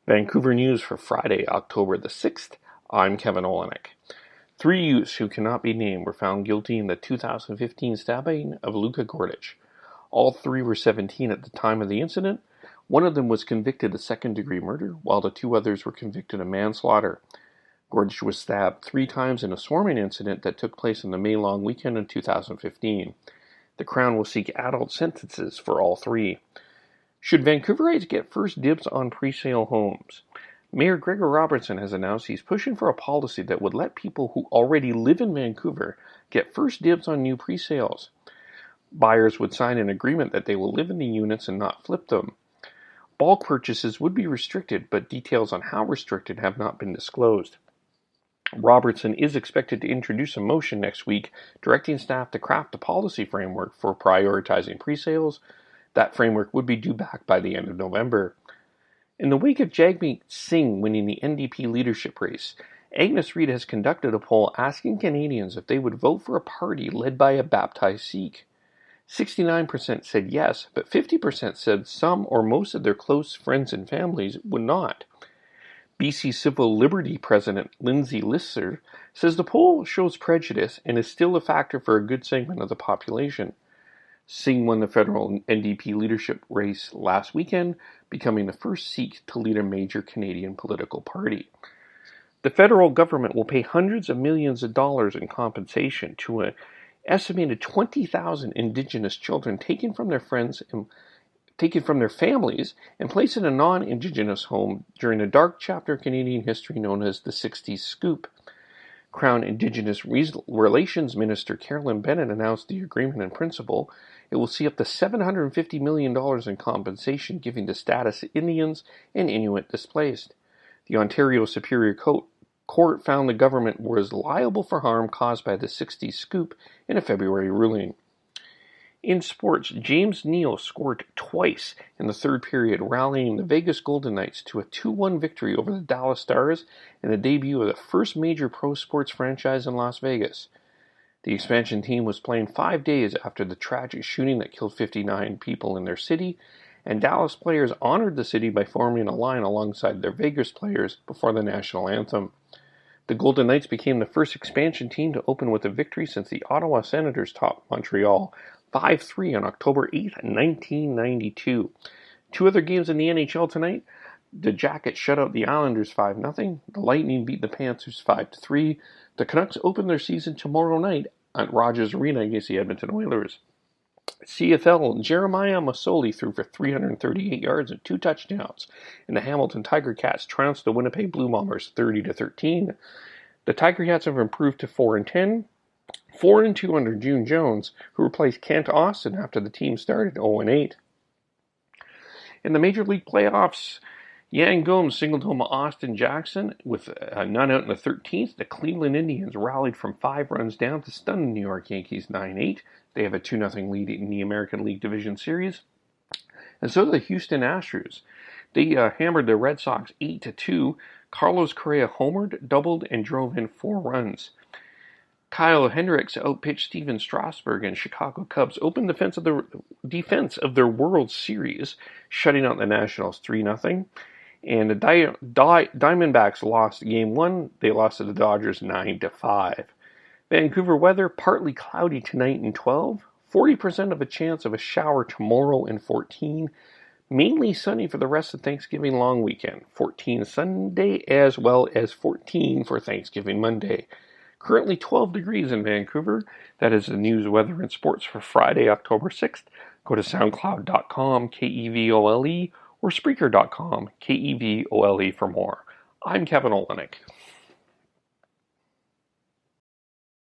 Vancouver News for Friday, October the 6th. I'm Kevin Olenek. 3 youths who cannot be named were found guilty in the 2015 stabbing of Luka Gordic. All three were 17 at the time of the incident. One of them was convicted of second-degree murder, while the two others were convicted of manslaughter. Gordic was stabbed 3 times in a swarming incident that took place on the May long weekend in 2015. The Crown will seek adult sentences for all three. Should Vancouverites get first dibs on pre-sale homes? Mayor Gregor Robertson has announced he's pushing for a policy that would let people who already live in Vancouver get first dibs on new pre-sales. Buyers would sign an agreement that they will live in the units and not flip them. Bulk purchases would be restricted, but details on how restricted have not been disclosed. Robertson is expected to introduce a motion next week directing staff to craft a policy framework for prioritizing pre-sales. That framework would be due back by the end of November. In the wake of Jagmeet Singh winning the NDP leadership race, Agnes Reid has conducted a poll asking Canadians if they would vote for a party led by a baptized Sikh. 69% said yes, but 50% said some or most of their close friends and families would not. BC Civil Liberty President Lindsay Lister says the poll shows prejudice and is still a factor for a good segment of the population. Singh won the federal NDP leadership race last weekend, becoming the first Sikh to lead a major Canadian political party. The federal government will pay hundreds of millions of dollars in compensation to an estimated 20,000 Indigenous children taken from their families and placed in a non-Indigenous home during a dark chapter of Canadian history known as the 60s Scoop. Crown Indigenous Relations Minister Carolyn Bennett announced the agreement in principle. It will see up to $750 million in compensation given to status Indians and Inuit displaced. The Ontario Superior Court found the government was liable for harm caused by the 60s Scoop in a February ruling. In sports, James Neal scored twice in the third period, rallying the Vegas Golden Knights to a 2-1 victory over the Dallas Stars and the debut of the first major pro sports franchise in Las Vegas. The expansion team was playing 5 days after the tragic shooting that killed 59 people in their city, and Dallas players honored the city by forming a line alongside their Vegas players before the national anthem. The Golden Knights became the first expansion team to open with a victory since the Ottawa Senators topped Montreal 5-3 on October 8, 1992. 2 other games in the NHL tonight. The Jackets shut out the Islanders 5-0. The Lightning beat the Panthers 5-3. The Canucks open their season tomorrow night at Rogers Arena against the Edmonton Oilers. CFL, Jeremiah Masoli threw for 338 yards and 2 touchdowns, and the Hamilton Tiger Cats trounced the Winnipeg Blue Bombers 30-13. The Tiger Cats have improved to 4-10. 4-2 under June Jones, who replaced Kent Austin after the team started 0-8. In the Major League playoffs, Yan Gomes singled home Austin Jackson with none out in the 13th. The Cleveland Indians rallied from 5 runs down to stun the New York Yankees 9-8. They have a 2-0 lead in the American League Division Series. And so do the Houston Astros. They hammered the Red Sox 8-2. Carlos Correa homered, doubled, and drove in 4 runs. Kyle Hendricks outpitched Steven Strasburg, and Chicago Cubs opened defense of their World Series, shutting out the Nationals 3-0. And the Diamondbacks lost Game 1. They lost to the Dodgers 9-5. Vancouver weather, partly cloudy tonight in 12. 40% of a chance of a shower tomorrow in 14. Mainly sunny for the rest of Thanksgiving long weekend. 14 Sunday as well as 14 for Thanksgiving Monday. Currently 12 degrees in Vancouver. That is the news, weather, and sports for Friday, October 6th. Go to soundcloud.com, KEVOLE, or Spreaker.com, KEVOLE for more. I'm Kevin Olenek.